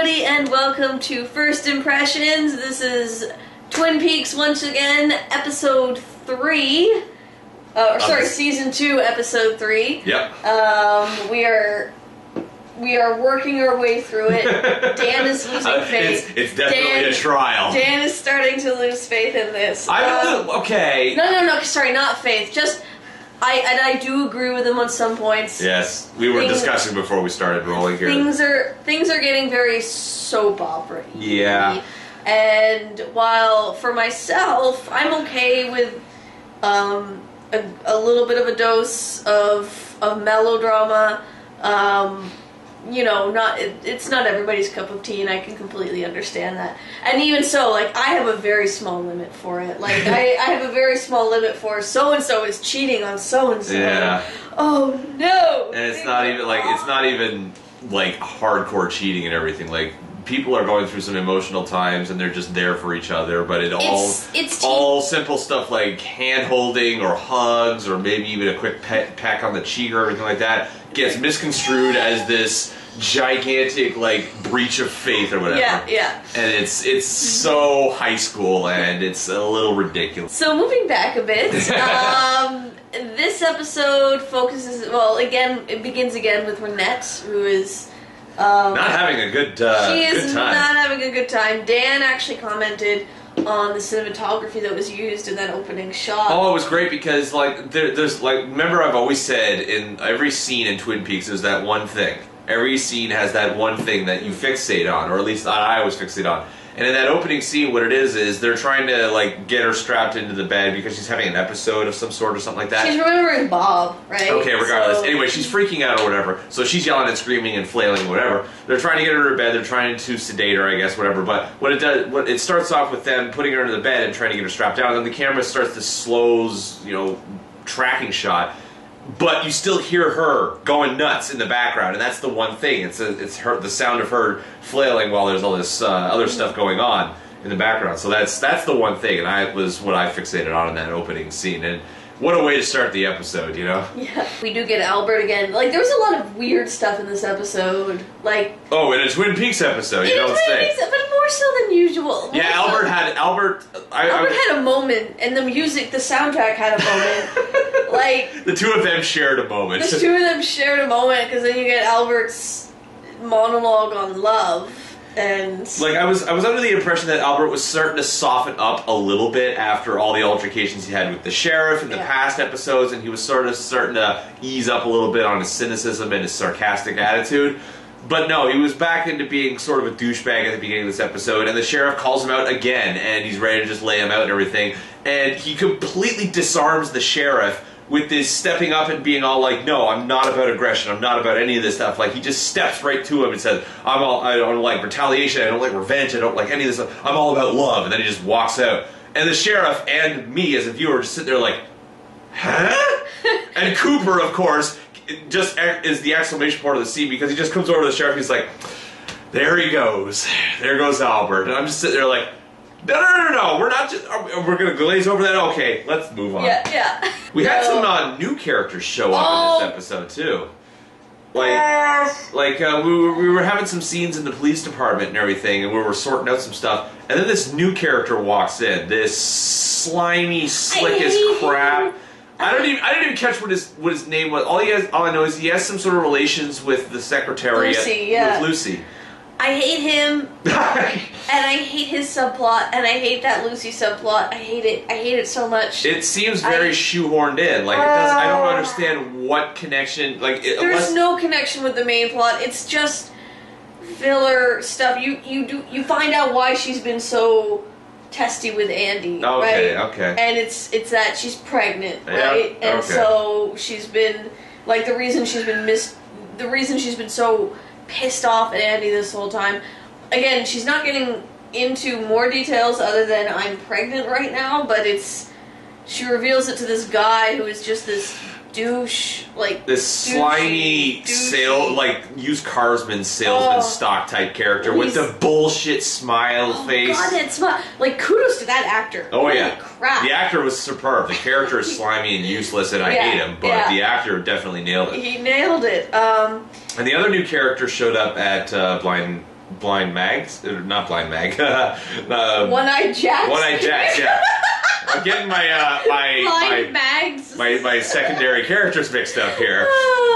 everybody, and welcome to First Impressions. This is Twin Peaks once again, episode 3. Season 2, episode 3. Yep. We are working our way through it. Dan is losing faith. It's definitely a trial. Dan is starting to lose faith in this. Okay. No, sorry, not faith. Just, I do agree with him on some points. Yes, we were discussing before we started rolling here. Things are getting very soap opera-y. Yeah. And while for myself, I'm okay with a little bit of a dose of melodrama. It's not everybody's cup of tea, and I can completely understand that. And even so, I have a very small limit for it. I have a very small limit for so-and-so is cheating on so-and-so. Yeah. Oh, no! And it's not even hardcore cheating and everything. People are going through some emotional times, and they're just there for each other, but it's all simple stuff like hand-holding or hugs or maybe even a quick peck on the cheek or anything like that gets misconstrued as this gigantic breach of faith or whatever. Yeah. And it's so high school, and it's a little ridiculous. So moving back a bit, this episode it begins again with Renette, who is not having a good time. She is not having a good time. Dan actually commented on the cinematography that was used in that opening shot. Oh, it was great because there's remember I've always said in every scene in Twin Peaks there's that one thing. Every scene has that one thing that you fixate on, or at least I always fixate on. And in that opening scene, what it is they're trying to get her strapped into the bed because she's having an episode of some sort or something like that. She's remembering Bob, right? Okay, regardless. Anyway, she's freaking out or whatever. So she's yelling and screaming and flailing, whatever. They're trying to get her to bed. They're trying to sedate her, I guess, whatever. But it starts off with them putting her into the bed and trying to get her strapped down. And then the camera starts this slows, tracking shot. But you still hear her going nuts in the background, and that's the one thing. It's her, the sound of her flailing while there's all this other stuff going on in the background. So that's the one thing, and I fixated on in that opening scene. And what a way to start the episode, Yeah. We do get Albert again. There was a lot of weird stuff in this episode. Oh, in a Twin Peaks episode, you don't say. But more so than usual. Albert had a moment, and the soundtrack had a moment. The two of them shared a moment. The two of them shared a moment, because then you get Albert's monologue on love. And I was under the impression that Albert was starting to soften up a little bit after all the altercations he had with the sheriff in the past episodes, and he was sort of starting to ease up a little bit on his cynicism and his sarcastic attitude. But no, he was back into being sort of a douchebag at the beginning of this episode, and the sheriff calls him out again, and he's ready to just lay him out and everything. And he completely disarms the sheriff with this stepping up and being all no, I'm not about aggression, I'm not about any of this stuff. He just steps right to him and says, I don't like retaliation, I don't like revenge, I don't like any of this stuff, I'm all about love. And then he just walks out. And the sheriff and me as a viewer just sit there huh? And Cooper, of course, just is the exclamation point of the scene, because he just comes over to the sheriff, he's like, there he goes. There goes Albert. And I'm just sitting there no, we're not just, we're going to glaze over that? Okay, let's move on. Yeah. We had some new characters show up in this episode, too. We were having some scenes in the police department and everything, and we were sorting out some stuff, and then this new character walks in, this slimy, slick as crap. I didn't even catch what his name was. All I know is he has some sort of relations with the secretary. With Lucy. I hate him, and I hate his subplot, and I hate that Lucy subplot. I hate it so much. It seems very shoehorned in. It does. I don't understand what connection. There's no connection with the main plot. It's just filler stuff. You find out why she's been so testy with Andy. Okay. Right? Okay. And it's that she's pregnant, right? Yeah, and so she's been the reason she's been so pissed off at Andy this whole time. Again, she's not getting into more details other than I'm pregnant right now, but she reveals it to this guy who is just this douche, this slimy used carsman salesman stock type character with the bullshit smile face. God, that smile! Kudos to that actor. Oh, Holy yeah, crap! The actor was superb. The character is slimy and useless, and I hate him. But the actor definitely nailed it. He nailed it. And the other new character showed up at Blind Blind Mags, not Blind Mag. One-Eyed Jacks. One-Eyed Jacks. Yeah, I'm getting Blind Mags. my secondary characters mixed up here.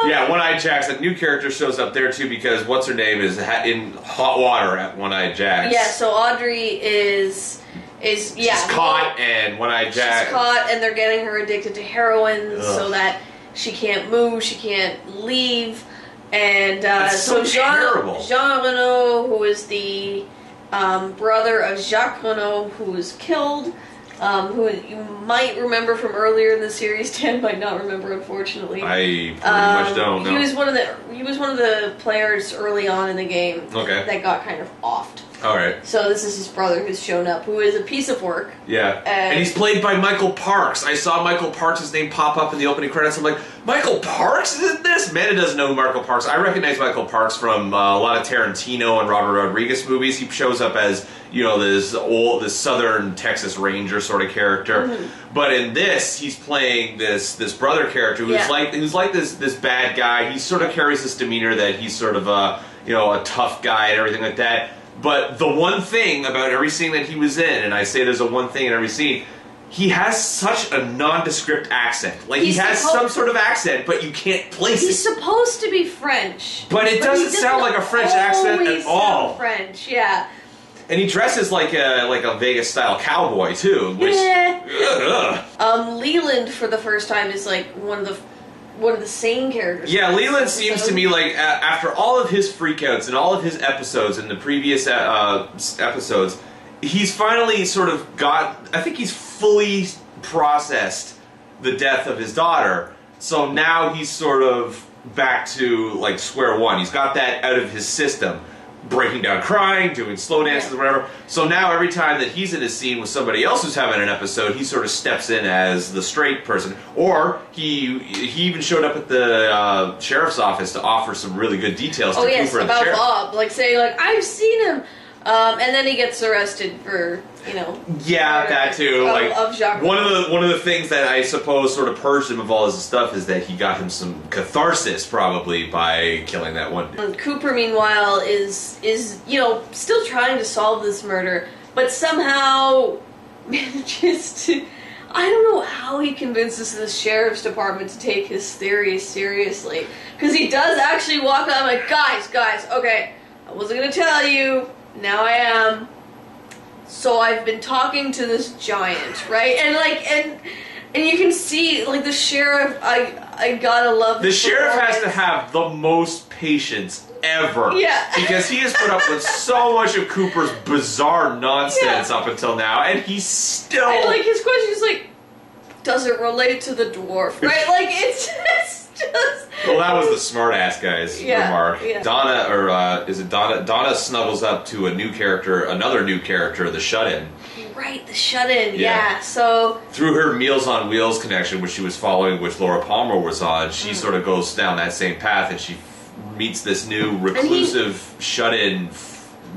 Yeah, One-Eyed Jacks. A new character shows up there too because what's her name is in hot water at One-Eyed Jacks. Yeah, so Audrey is she's caught, and One-Eyed Jack. She's caught, and they're getting her addicted to heroin so that she can't move, she can't leave, and so terrible. Jean Reno, who is the brother of Jacques Reno, who was killed. Who you might remember from earlier in the series. Dan might not remember, unfortunately. I pretty much don't know. He was one of the players early on in the game. Okay. That got kind of offed. All right. So this is his brother who's shown up, who is a piece of work. Yeah. And he's played by Michael Parks. I saw Michael Parks' name pop up in the opening credits. I'm like, Michael Parks is in this? Amanda doesn't know who Michael Parks. I recognize Michael Parks from a lot of Tarantino and Robert Rodriguez movies. He shows up as, this southern Texas Ranger sort of character. Mm-hmm. But in this, he's playing this brother character who's like this bad guy. He sort of carries this demeanor that he's sort of a tough guy and everything like that. But the one thing about every scene that he was in, and I say there's a one thing in every scene, he has such a nondescript accent. Like, he has some sort of accent, but you can't place it. He's supposed to be French. But it doesn't sound like a French accent at all. French, yeah. And he dresses like a Vegas-style cowboy, too. Which, Leland, for the first time, is like one of the sane characters. Yeah, Leland seems to me like, after all of his freakouts and all of his episodes in the previous episodes, he's finally sort of I think he's fully processed the death of his daughter. So now he's sort of back to, like, square one. He's got that out of his system. Breaking down crying, doing slow dances, or whatever. So now every time that he's in a scene with somebody else who's having an episode, he sort of steps in as the straight person. Or he even showed up at the sheriff's office to offer some really good details to Cooper and the sheriff. Bob, like saying, like, I've seen him. And then he gets arrested for, Yeah, that too. Of Jacques. One of the things that I suppose sort of purged him of all his stuff is that he got him some catharsis, probably, by killing that one dude. And Cooper, meanwhile, is still trying to solve this murder, but somehow manages to... I don't know how he convinces the sheriff's department to take his theories seriously. Because he does actually walk out like, guys, okay, I wasn't going to tell you... Now I am. So I've been talking to this giant, right? And you can see, like, the sheriff, I gotta love the sheriff has to have the most patience ever. Yeah. Because he has put up with so much of Cooper's bizarre nonsense up until now, and he's still... And, like, his question is, like, does it relate to the dwarf, right? Like, it's just... Well, that was the smart-ass guy's remark. Yeah. Donna snuggles up to another new character, the Shut-In. Right, the Shut-In, yeah. So... Through her Meals on Wheels connection, which she was following, which Laura Palmer was on, she sort of goes down that same path, and she meets this new reclusive, shut-in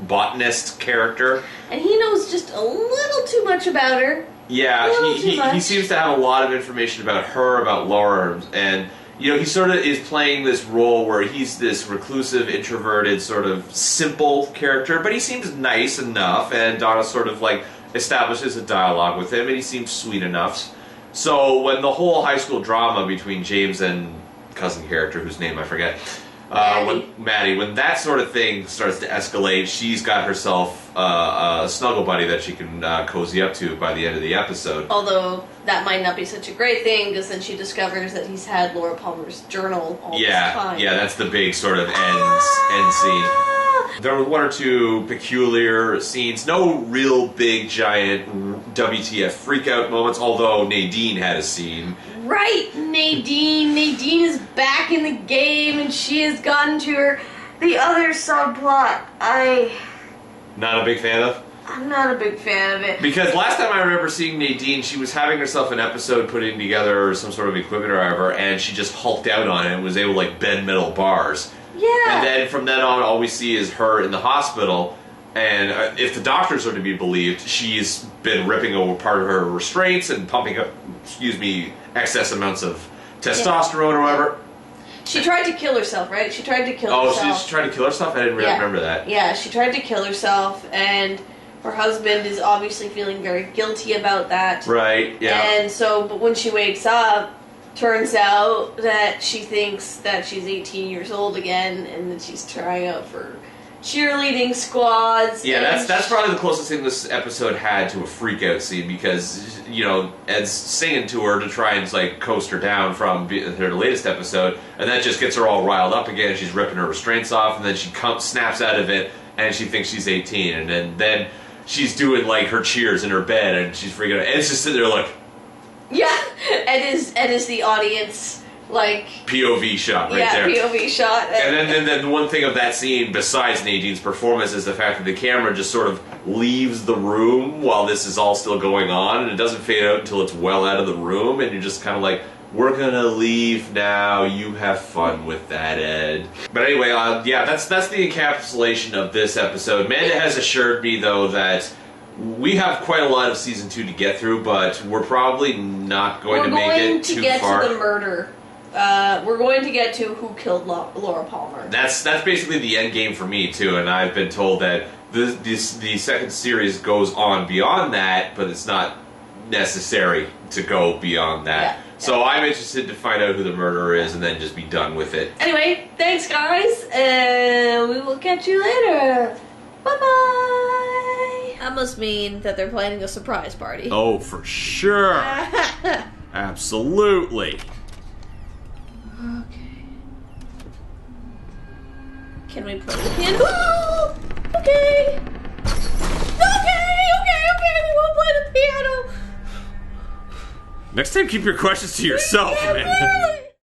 botanist character. And he knows just a little too much about her. Yeah, he seems to have a lot of information about her, about Laura, and... he sort of is playing this role where he's this reclusive, introverted, sort of simple character, but he seems nice enough, and Donna sort of, like, establishes a dialogue with him, and he seems sweet enough. So when the whole high school drama between James and cousin character, whose name I forget, when that sort of thing starts to escalate, she's got herself a snuggle buddy that she can cozy up to by the end of the episode. Although that might not be such a great thing, because then she discovers that he's had Laura Palmer's journal all this time. Yeah, that's the big sort of end scene. There were one or two peculiar scenes, no real big, giant WTF freakout moments, although Nadine had a scene. Right, Nadine. Nadine is back in the game, and she has gotten to the other subplot. Not a big fan of? I'm not a big fan of it. Because last time I remember seeing Nadine, she was having herself an episode putting together some sort of equipment or whatever, and she just hulked out on it and was able to, like, bend metal bars. Yeah. And then from then on, all we see is her in the hospital, and if the doctors are to be believed, she's been ripping apart her restraints and pumping up, excess amounts of testosterone or whatever. She tried to kill herself, right? She tried to kill Oh, herself. she tried to kill herself? I didn't really remember that. Yeah, she tried to kill herself, and her husband is obviously feeling very guilty about that. Right, yeah. And so, but when she wakes up, turns out that she thinks that she's 18 years old again, and that she's trying out for cheerleading squads. Yeah, that's probably the closest thing this episode had to a freak out scene, because, you know, Ed's singing to her to try and like coast her down from her latest episode, and that just gets her all riled up again, and she's ripping her restraints off, and then she snaps out of it, and she thinks she's 18, and then she's doing like her cheers in her bed, and she's freaking out. Ed's just sitting there like... Yeah, Ed is the audience, like... POV shot right there. Yeah, POV shot. And then one thing of that scene, besides Nadine's performance, is the fact that the camera just sort of leaves the room while this is all still going on, and it doesn't fade out until it's well out of the room, and you're just kind of like, we're gonna leave now, you have fun with that, Ed. But anyway, yeah, that's the encapsulation of this episode. Amanda has assured me, though, that we have quite a lot of season 2 to get through, but we're probably not going to make it too far. We're going to get to the murder. We're going to get to who killed Laura Palmer. That's basically the end game for me too, and I've been told that the second series goes on beyond that, but it's not necessary to go beyond that. Yeah. So I'm interested to find out who the murderer is and then just be done with it. Anyway, thanks guys, and we will catch you later. Bye-bye. That must mean that they're planning a surprise party. Oh, for sure. Absolutely. Okay. Can we play the piano? Okay. Okay, we won't play the piano. Next time, keep your questions to yourself, man.